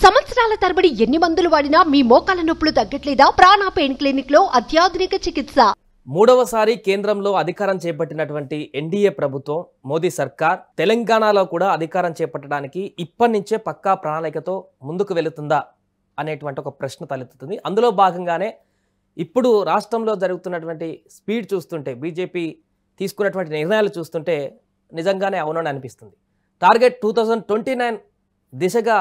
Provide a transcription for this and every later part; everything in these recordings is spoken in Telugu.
సంవత్సరాల తరబడి ఎన్ని మందులు వాడినా మీ మోకాల నొప్పులు తగ్గట్లేదా? ప్రాణ పెయిన్ క్లినిక్ లో అత్యాధునిక చికిత్స. మూడవసారి కేంద్రంలో అధికారం చేపట్టినటువంటి ఎన్డీఏ ప్రభుత్వం మోదీ సర్కార్ తెలంగాణలో కూడా అధికారం చేపట్టడానికి ఇప్పటి నుంచే పక్కా ప్రణాళికతో ముందుకు వెళుతుందా అనేటువంటి ఒక ప్రశ్న తలెత్తుతుంది. అందులో భాగంగానే ఇప్పుడు రాష్ట్రంలో జరుగుతున్నటువంటి స్పీడ్ చూస్తుంటే, బీజేపీ తీసుకున్నటువంటి నిర్ణయాలు చూస్తుంటే నిజంగానే అవునని అనిపిస్తుంది. టార్గెట్ 2029 దిశగా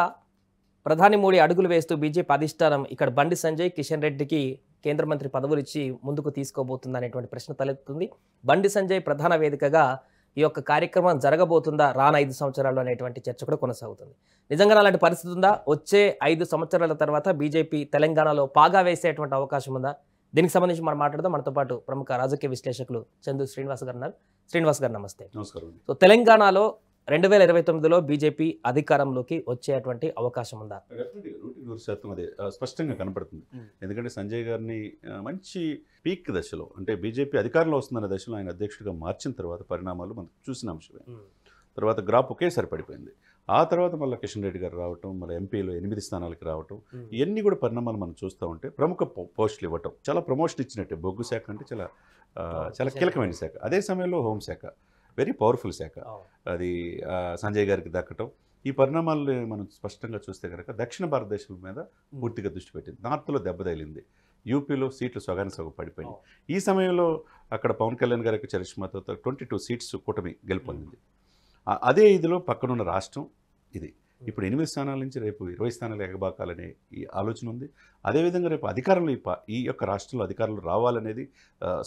ప్రధాని మోడీ అడుగులు వేస్తూ బీజేపీ అధిష్టానం ఇక్కడ బండి సంజయ్, కిషన్ రెడ్డికి కేంద్ర మంత్రి పదవులు ఇచ్చి ముందుకు తీసుకోబోతుందా అనేటువంటి ప్రశ్న తలెత్తుతుంది. బండి సంజయ్ ప్రధాన వేదికగా ఈ యొక్క కార్యక్రమం జరగబోతుందా రాను 5 సంవత్సరాలు అనేటువంటి చర్చ కూడా కొనసాగుతుంది. నిజంగా అలాంటి పరిస్థితి ఉందా? వచ్చే 5 సంవత్సరాల తర్వాత బీజేపీ తెలంగాణలో పాగా వేసేటువంటి అవకాశం ఉందా? దీనికి సంబంధించి మనం మాట్లాడదాం. మనతో పాటు ప్రముఖ రాజకీయ విశ్లేషకులు చందు శ్రీనివాస్ గారు ఉన్నారు. శ్రీనివాస్ గారు నమస్తే. నమస్కారం. సో తెలంగాణలో 2029లో బీజేపీ అధికారంలోకి వచ్చేటువంటి అవకాశం ఉందా? 100% అదే స్పష్టంగా కనపడుతుంది. ఎందుకంటే సంజయ్ గారిని మంచి పీక్ దశలో, అంటే బీజేపీ అధికారంలో వస్తుందన్న దశలో ఆయన అధ్యక్షుడిగా మార్చిన తర్వాత పరిణామాలు మనం చూసిన అంశమే. తర్వాత గ్రాఫ్ ఒకేసారి పడిపోయింది. ఆ తర్వాత మళ్ళీ కిషన్ రెడ్డి గారు రావటం, మళ్ళీ ఎంపీలో 8 స్థానాలకి రావటం, ఇవన్నీ కూడా పరిణామాలు మనం చూస్తూ ఉంటే ప్రముఖ పోస్టులు ఇవ్వటం, చాలా ప్రమోషన్ ఇచ్చినట్టే. బొగ్గు శాఖ అంటే చాలా కీలకమైన శాఖ. అదే సమయంలో హోంశాఖ వెరీ పవర్ఫుల్ శాఖ, అది సంజయ్ గారికి దక్కటం, ఈ పరిణామాలు మనం స్పష్టంగా చూస్తే కనుక దక్షిణ భారతదేశం మీద పూర్తిగా దృష్టి పెట్టింది. నార్త్లో దెబ్బతగిలింది, యూపీలో సీట్లు సగానికి సగం పడిపోయింది. ఈ సమయంలో అక్కడ పవన్ కళ్యాణ్ గారికి చరిష్మాతో 22 సీట్స్ కూటమి గెలుపొందింది. అదే ఇదిలో పక్కనున్న రాష్ట్రం ఇది ఇప్పుడు 8 స్థానాల నుంచి రేపు 20 స్థానాలు ఎగబాకాలనే ఈ ఆలోచన ఉంది. అదేవిధంగా రేపు అధికారంలో ఈ యొక్క రాష్ట్రంలో అధికారంలో రావాలనేది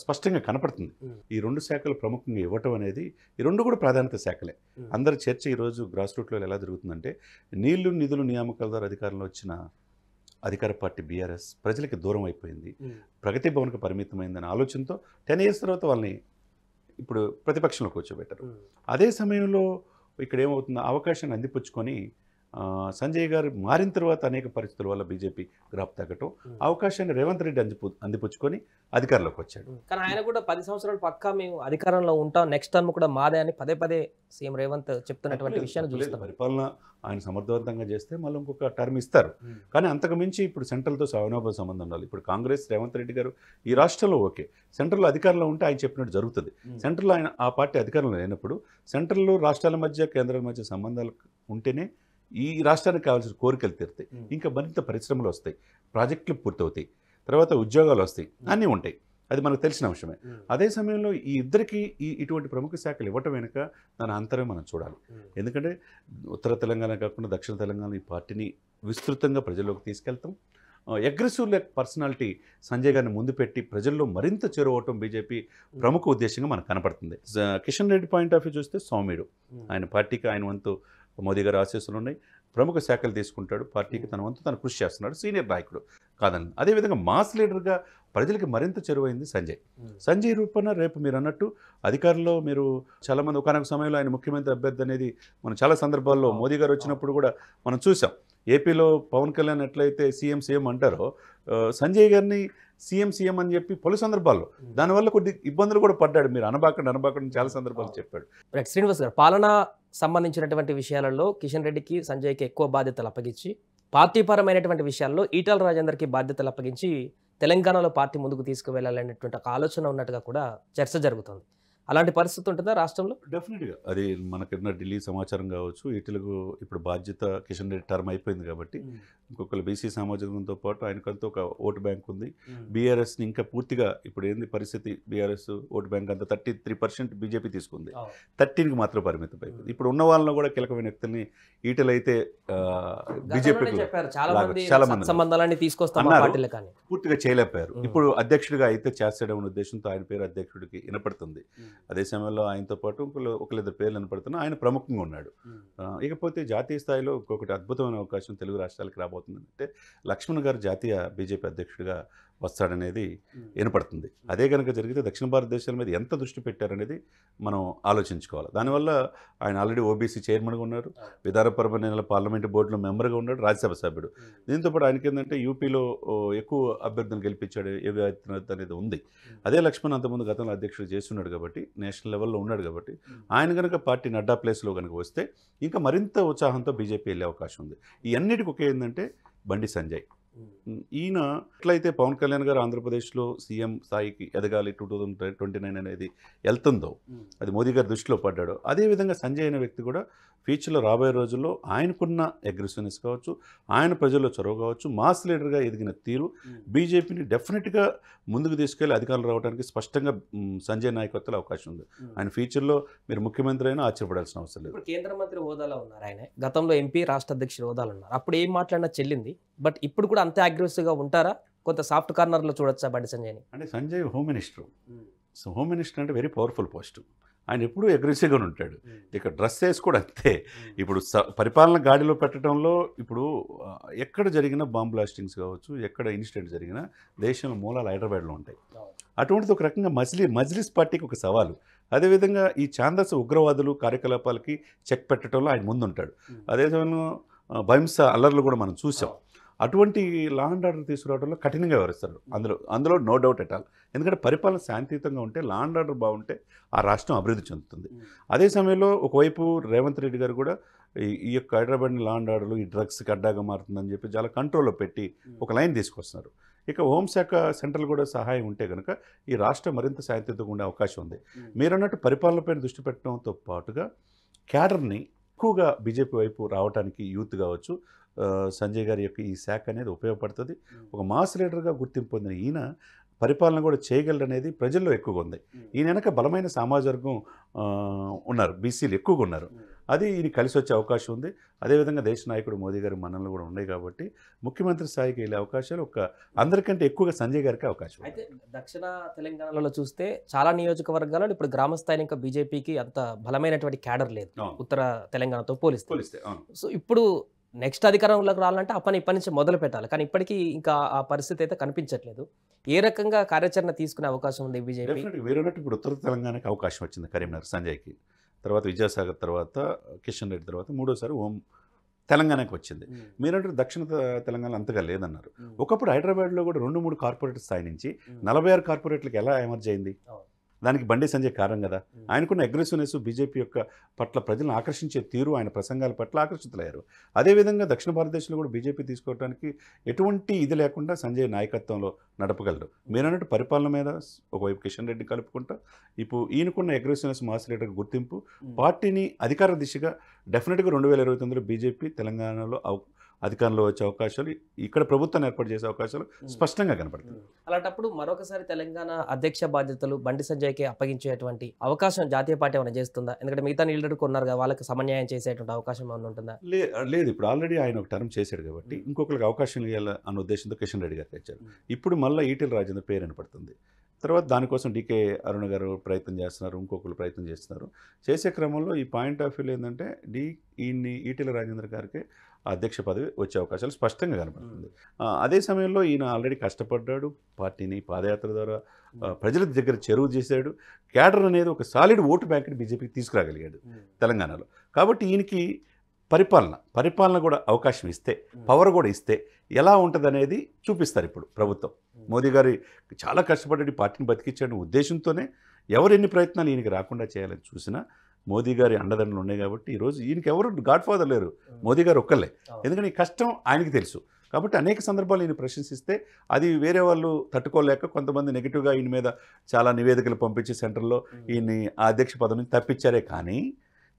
స్పష్టంగా కనపడుతుంది. ఈ 2 శాఖలు ప్రముఖంగా ఇవ్వటం అనేది, ఈ 2 కూడా ప్రాధాన్యత శాఖలే. అందరి చర్చ ఈరోజు గ్రాస్ రూట్లో ఎలా జరుగుతుందంటే, నీళ్లు నిధులు నియామకాల ద్వారా అధికారంలో వచ్చిన అధికార పార్టీ బీఆర్ఎస్ ప్రజలకి దూరం అయిపోయింది, ప్రగతి భవన్కి పరిమితమైందనే ఆలోచనతో 10 years తర్వాత వాళ్ళని ఇప్పుడు ప్రతిపక్షంలో కూర్చోబెట్టారు. అదే సమయంలో ఇక్కడ ఏమవుతుంది, అవకాశాన్ని అందిపుచ్చుకొని సంజయ్ గారు మారిన తర్వాత అనేక పరిస్థితుల వల్ల బీజేపీ గ్రాఫ్ తగ్గటం, అవకాశాన్ని రేవంత్ రెడ్డి అందిపుచ్చుకొని అధికారంలోకి వచ్చాడు. కానీ ఆయన కూడా 10 సంవత్సరాలు పక్కా మేము అధికారంలో ఉంటాం, నెక్స్ట్ టర్మ్ కూడా మాదే అని పదే సీఎం రేవంత్ చెప్తున్నటువంటి విషయాన్ని చూస్తాం. పరిపాలన ఆయన సమర్థవంతంగా చేస్తే మళ్ళీ ఇంకొక టర్మ్ ఇస్తారు. కానీ అంతకు మించి ఇప్పుడు సెంట్రల్తో అవినాభావ సంబంధం ఉండాలి. ఇప్పుడు కాంగ్రెస్ రేవంత్ రెడ్డి గారు ఈ రాష్ట్రంలో ఓకే, సెంట్రల్లో అధికారంలో ఉంటే ఆయన చెప్పినట్టు జరుగుతుంది. సెంట్రల్లో ఆయన ఆ పార్టీ అధికారంలో లేనప్పుడు సెంట్రల్లో రాష్ట్రాల మధ్య కేంద్రాల మధ్య సంబంధాలు ఉంటేనే ఈ రాష్ట్రానికి కావాల్సిన కోరికలు తీరుతాయి, ఇంకా మరింత పరిశ్రమలు వస్తాయి, ప్రాజెక్టులు పూర్తవుతాయి, తర్వాత ఉద్యోగాలు వస్తాయి, అన్నీ ఉంటాయి. అది మనకు తెలిసిన అంశమే. అదే సమయంలో ఈ ఇద్దరికి ఇటువంటి ప్రముఖ శాఖలు ఇవ్వటం వెనుక దాని అంతరం మనం చూడాలి. ఎందుకంటే ఉత్తర తెలంగాణ కాకుండా దక్షిణ తెలంగాణ ఈ పార్టీని విస్తృతంగా ప్రజల్లోకి తీసుకెళ్తాం. అగ్రెసివ్ పర్సనాలిటీ సంజయ్ గారిని ముందు పెట్టి ప్రజల్లో మరింత చేరువవటం బీజేపీ ప్రముఖ ఉద్దేశంగా మనకు కనపడుతుంది. Kishan Reddy point of view చూస్తే సౌమ్యుడు, ఆయన పార్టీకి ఆయన వంతు మోదీ గారు ఆశీస్సులు ఉన్నాయి, ప్రముఖ శాఖలు తీసుకుంటాడు, పార్టీకి తన వంతు తను కృషి చేస్తున్నాడు, సీనియర్ నాయకుడు కాదని. అదేవిధంగా మాస్ లీడర్గా ప్రజలకి మరింత చెరువైంది సంజయ్ రూపణ. రేపు మీరు అన్నట్టు అధికారంలో మీరు చాలామంది ఒకనొక సమయంలో ఆయన ముఖ్యమంత్రి అభ్యర్థి అనేది మనం చాలా సందర్భాల్లో మోదీ గారు వచ్చినప్పుడు కూడా మనం చూసాం. ఏపీలో పవన్ కళ్యాణ్ ఎట్లయితే సీఎం అంటారో, సంజయ్ గారిని సీఎం అని చెప్పి పలు సందర్భాల్లో దానివల్ల కొద్ది ఇబ్బందులు కూడా పడ్డాడు. మీరు అనబాకండి చాలా సందర్భాలు చెప్పాడు. శ్రీనివాస్ గారు, పాలన సంబంధించినటువంటి విషయాలలో కిషన్ రెడ్డికి సంజయ్కి ఎక్కువ బాధ్యతలు అప్పగించి, పార్టీపరమైనటువంటి విషయాల్లో ఈటల రాజేందర్కి బాధ్యతలు అప్పగించి తెలంగాణలో పార్టీ ముందుకు తీసుకువెళ్ళాలనేటువంటి ఒక ఆలోచన ఉన్నట్టుగా కూడా చర్చ జరుగుతుంది. అలాంటి పరిస్థితి ఉంటుందా రాష్ట్రంలో? డెఫినెట్గా అది మనకున్న ఢిల్లీ సమాచారం కావచ్చు. ఇటులకు ఇప్పుడు బాధ్యత కిషన్ రెడ్డి టర్మ్ అయిపోయింది కాబట్టి ఇంకొకరు బీసీ సామాజికంతో పాటు ఆయనకంతా ఒక ఓటు బ్యాంక్ ఉంది. బీఆర్ఎస్ని ఇంకా పూర్తిగా ఇప్పుడు ఏంది పరిస్థితి, బీఆర్ఎస్ ఓటు బ్యాంక్ అంతా 33% బీజేపీ తీసుకుంది, 13కి మాత్రం పరిమితం అయిపోయింది. ఇప్పుడు ఉన్న వాళ్ళలో కూడా కీలకమైన వ్యక్తుల్ని ఈటలైతే బీజేపీ చాలా మంది పూర్తిగా చేయలేకపోయారు. ఇప్పుడు అధ్యక్షుడిగా అయితే చేస్తాడనే ఉద్దేశంతో ఆయన పేరు అధ్యక్షుడికి వినపడుతుంది. అదే సమయంలో ఆయనతో పాటు ఒకరిద్దరు పేర్లు వినపడుతున్నా ఆయన ప్రముఖంగా ఉన్నాడు. ఇకపోతే జాతీయ స్థాయిలో ఇంకొకటి అద్భుతమైన అవకాశం తెలుగు రాష్ట్రాలకు రాబోతుందంటే, లక్ష్మణ్ గారు జాతీయ బీజేపీ అధ్యక్షుడిగా వస్తాడనేది వినపడుతుంది. అదే కనుక జరిగితే దక్షిణ భారతదేశాల మీద ఎంత దృష్టి పెట్టారనేది మనం ఆలోచించుకోవాలి. దానివల్ల ఆయన ఆల్రెడీ ఓబీసీ చైర్మన్గా ఉన్నారు, విధానపరమైన నెల పార్లమెంటు బోర్డులో మెంబర్గా ఉన్నాడు, రాజ్యసభ సభ్యుడు. దీంతోపాటు ఆయనకి ఏంటంటే యూపీలో ఎక్కువ అభ్యర్థులను గెలిపించాడు అనేది ఉంది. అదే లక్ష్మణ్ అంతకుముందు గతంలో అధ్యక్షుడు చేస్తున్నాడు కాబట్టి, నేషనల్ లెవెల్లో ఉన్నాడు కాబట్టి, ఆయన కనుక పార్టీ నడ్డా ప్లేస్లో కనుక వస్తే ఇంకా మరింత ఉత్సాహంతో బీజేపీ వెళ్ళే అవకాశం ఉంది. ఈ అన్నిటికి ఒకే ఏంటంటే బండి సంజయ్. ఈయన ఎట్లయితే పవన్ కళ్యాణ్ గారు ఆంధ్రప్రదేశ్లో సీఎం స్థాయికి ఎదగాలి 2029 అనేది వెళ్తుందో, అది మోదీ గారి దృష్టిలో పడ్డాడో, అదేవిధంగా సంజయ్ అనే వ్యక్తి కూడా ఫ్యూచర్లో రాబోయే రోజుల్లో ఆయనకున్న అగ్రెసివ్నెస్ కావచ్చు, ఆయన ప్రజల్లో చొరవ కావచ్చు, మాస్ లీడర్గా ఎదిగిన తీరు బీజేపీని డెఫినెట్గా ముందుకు తీసుకెళ్లి అధికారులు రావడానికి స్పష్టంగా సంజయ్ నాయకత్వంలో అవకాశం ఉంది. ఆయన ఫ్యూచర్లో మీరు ముఖ్యమంత్రి అయినా ఆశ్చర్యపడాల్సిన అవసరం లేదు. ఇప్పుడు కేంద్ర మంత్రి హోదాలో ఉన్నారు ఆయన, గతంలో ఎంపీ రాష్ట్ర అధ్యక్షుడు హోదాలో ఉన్నారు. అప్పుడు ఏం మాట్లాడినా చెల్లింది. బట్ ఇప్పుడు కూడా అంతే అగ్రెసివ్గా ఉంటారా? కొంత సాఫ్ట్ కార్నర్లో చూడొచ్చా బండి సంజయ్ని? అంటే Sanjay home minister. So home minister అంటే వెరీ పవర్ఫుల్ పోస్ట్. ఆయన ఎప్పుడూ అగ్రెసివ్గానే ఉంటాడు. ఇక డ్రెస్ వేసి కూడా అంతే. ఇప్పుడు పరిపాలన గాడిలో పెట్టడంలో ఇప్పుడు ఎక్కడ జరిగిన బాంబ్ బ్లాస్టింగ్స్ కావచ్చు, ఎక్కడ ఇన్సిడెంట్ జరిగినా దేశంలో మూలాలు హైదరాబాద్లో ఉంటాయి. అటువంటిది ఒక రకంగా మజ్లిస్ పార్టీకి ఒక సవాలు. అదేవిధంగా ఈ ఛాందస ఉగ్రవాదులు కార్యకలాపాలకి చెక్ పెట్టడంలో ఆయన ముందుంటాడు. అదే సమయంలో భహింస అల్లర్లు కూడా మనం చూసాం. అటువంటి లా అండ్ ఆర్డర్ తీసుకురావడంలో కఠినంగా వ్యవహరిస్తారు. అందులో నో డౌట్ ఎట్ ఆల్. ఎందుకంటే పరిపాలన శాంతియుతంగా ఉంటే, లా అండ్ ఆర్డర్ బాగుంటే ఆ రాష్ట్రం అభివృద్ధి చెందుతుంది. అదే సమయంలో ఒకవైపు రేవంత్ రెడ్డి గారు కూడా ఈ యొక్క హైదరాబాద్ని లా అండ్ ఆర్డర్లు ఈ డ్రగ్స్కి అడ్డాగా మారుతుందని చెప్పి చాలా కంట్రోల్లో పెట్టి ఒక లైన్ తీసుకొస్తున్నారు. ఇక హోంశాఖ సెంట్రల్ కూడా సహాయం ఉంటే కనుక ఈ రాష్ట్రం మరింత శాంతియుతంగా ఉండే అవకాశం ఉంది. మీరన్నట్టు పరిపాలనపైన దృష్టి పెట్టడంతో పాటుగా క్యాడర్ని ఎక్కువగా బీజేపీ వైపు రావడానికి యూత్ కావచ్చు, సంజయ్ గారి యొక్క ఈ శాఖ అనేది ఉపయోగపడుతుంది. ఒక మాస్ లీడర్గా గుర్తింపు పొందిన ఈయన పరిపాలన కూడా చేయగలరు అనేది ప్రజల్లో ఎక్కువగా ఉంది. ఈయన వెనక బలమైన సామాజిక వర్గం ఉన్నారు, బీసీలు ఎక్కువగా ఉన్నారు. అది ఈయన కలిసి వచ్చే అవకాశం ఉంది. అదేవిధంగా దేశ నాయకుడు మోదీ గారి మన్ననలు కూడా ఉన్నాయి కాబట్టి ముఖ్యమంత్రి స్థాయికి వెళ్ళే అవకాశాలు అందరికంటే ఎక్కువగా సంజయ్ గారికి అవకాశం. అయితే దక్షిణ తెలంగాణలో చూస్తే చాలా నియోజకవర్గాల్లో ఇప్పుడు గ్రామ స్థాయి ఇంకా బీజేపీకి అంత బలమైనటువంటి క్యాడర్ లేదు ఉత్తర తెలంగాణతో పోలిస్తే. సో ఇప్పుడు నెక్స్ట్ అధికారంలోకి రావాలంటే ఇప్పటి నుంచి మొదలు పెట్టాలి. కానీ ఇప్పటికీ ఇంకా ఆ పరిస్థితి అయితే కనిపించట్లేదు. ఏ రకంగా కార్యాచరణ తీసుకునే అవకాశం ఉంది బీజేపీ? వేరేనట్టు ఇప్పుడు ఉత్తర తెలంగాణకి అవకాశం వచ్చింది కరీంనగర్ సంజయ్కి, తర్వాత విద్యాసాగర్, తర్వాత కిషన్ రెడ్డి, తర్వాత మూడోసారి తెలంగాణకి వచ్చింది. మీరంటే దక్షిణ తెలంగాణ అంతగా లేదన్నారు. ఒకప్పుడు హైదరాబాద్లో కూడా 2-3 కార్పొరేట్ స్థాయి నుంచి 46 కార్పొరేట్లకు ఎలా ఎమర్జ్ అయింది? దానికి బండి సంజయ్ కారణం కదా. ఆయనకున్న అగ్రెసివ్నెస్, బీజేపీ యొక్క పట్ల ప్రజలను ఆకర్షించే తీరు, ఆయన ప్రసంగాల పట్ల ఆకర్షితులయ్యారు. అదేవిధంగా దక్షిణ భారతదేశంలో కూడా బీజేపీ తీసుకోవడానికి ఎటువంటి ఇది లేకుండా సంజయ్ నాయకత్వంలో నడపగలరు. మీరన్నట్టు పరిపాలన మీద ఒకవైపు కిషన్ రెడ్డి కలుపుకుంటా, ఇప్పుడు ఈయనకున్న అగ్రెసివ్నెస్, మాస్ లీడర్కి గుర్తింపు, పార్టీని అధికార దిశగా డెఫినెట్గా 2029లో బీజేపీ తెలంగాణలో అధికారంలో వచ్చే అవకాశాలు, ఇక్కడ ప్రభుత్వాన్ని ఏర్పాటు చేసే అవకాశాలు స్పష్టంగా కనపడుతుంది. అలాంటప్పుడు మరొకసారి తెలంగాణ అధ్యక్ష బాధ్యతలు బండి సంజయ్కి అప్పగించేటువంటి అవకాశం జాతీయ పార్టీ ఏమైనా చేస్తుందా? ఎందుకంటే మిగతా లీడర్కి ఉన్నారు కదా, వాళ్ళకి సమన్యాయం చేసేటువంటి అవకాశం ఏమైనా ఉంటుందా? లేదు, ఇప్పుడు ఆల్రెడీ ఆయన ఒక టర్మ్ చేశాడు కాబట్టి ఇంకొకరికి అవకాశం ఇవ్వాలి అన్న ఉద్దేశంతో కిషన్ రెడ్డి గారికి ఇచ్చారు. ఇప్పుడు మళ్ళీ ఈటెల రాజేందర్ పేరు వినపడుతుంది. తర్వాత దానికోసం డీకే అరుణ గారు ప్రయత్నం చేస్తున్నారు, ఇంకొకరు ప్రయత్నం చేస్తున్నారు. చేసే క్రమంలో ఈ పాయింట్ ఆఫ్ వ్యూలో ఏంటంటే ఈటెల రాజేందర్ గారికి అధ్యక్ష పదవి వచ్చే అవకాశాలు స్పష్టంగా కనపడుతుంది. అదే సమయంలో ఈయన ఆల్రెడీ కష్టపడ్డాడు, పార్టీని పాదయాత్ర ద్వారా ప్రజల దగ్గర చెరువు చేశాడు. క్యాడర్ అనేది ఒక సాలిడ్ ఓటు బ్యాంక్ని బీజేపీకి తీసుకురాగలిగాడు తెలంగాణలో. కాబట్టి ఈయనకి పరిపాలన కూడా అవకాశం ఇస్తే, పవర్ కూడా ఇస్తే ఎలా ఉంటుంది అనేది చూపిస్తారు ఇప్పుడు ప్రభుత్వం. మోదీ గారి చాలా కష్టపడ్డాడు, పార్టీని బతికించాడు ఉద్దేశంతోనే ఎవరు ఎన్ని ప్రయత్నాలు ఈయనకి రాకుండా చేయాలని చూసినా మోదీ గారి అండదండలు ఉన్నాయి కాబట్టి ఈరోజు ఈయనకి ఎవరు గాడ్ ఫాదర్ లేరు, మోదీ గారు ఒక్కళ్ళే. ఎందుకంటే ఈ కష్టం ఆయనకి తెలుసు కాబట్టి అనేక సందర్భాలు ఈయన ప్రశంసిస్తే అది వేరే వాళ్ళు తట్టుకోలేక కొంతమంది నెగిటివ్గా ఈయన మీద చాలా నివేదికలు పంపించి సెంటర్లో ఈయన్ని ఆ అధ్యక్ష పదవి నుంచి తప్పించారే. కానీ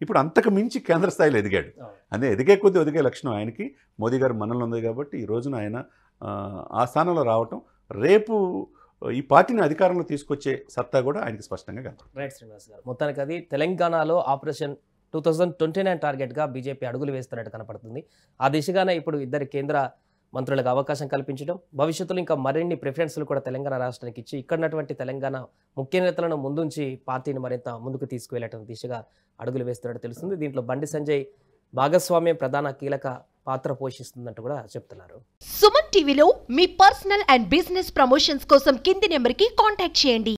ఇప్పుడు అంతకు మించి కేంద్ర స్థాయిలో ఎదిగాడు. అదే ఎదిగే కొద్దీ ఎదిగే లక్షణం ఆయనకి మోదీ గారి మన్ననలు ఉంది కాబట్టి ఈ రోజున ఆయన ఆ స్థానంలో రావటం, రేపు ఈ పార్టీని అధికారంలో తీసుకొచ్చే సత్తా కూడా ఆయనకి స్పష్టంగా కనపడుతుంది. రైట్ శ్రీనివాస్ గారు, మొత్తానికి అది తెలంగాణలో ఆపరేషన్ 2029 టార్గెట్గా బీజేపీ అడుగులు వేస్తున్నట్టు కనపడుతుంది. ఆ దిశగానే ఇప్పుడు ఇద్దరు కేంద్ర మంత్రులకు అవకాశం కల్పించడం, భవిష్యత్తులో ఇంకా మరిన్ని ప్రిఫరెన్స్లు కూడా తెలంగాణ రాష్ట్రానికి ఇచ్చి ఇక్కడున్నటువంటి తెలంగాణ ముఖ్య నేతలను ముందుంచి పార్టీని మరింత ముందుకు తీసుకువెళ్ళటం దిశగా అడుగులు వేస్తున్నట్టు తెలుస్తుంది. దీంట్లో బండి సంజయ్ భాగస్వామ్యం ప్రధాన కీలక పాత్ర పోషిస్తుందంటూ కూడా చెప్తున్నారు. సుమన్ టీవీలో మీ పర్సనల్ అండ్ బిజినెస్ ప్రమోషన్స్ కోసం కింది నెంబర్కి కాంటాక్ట్ చేయండి.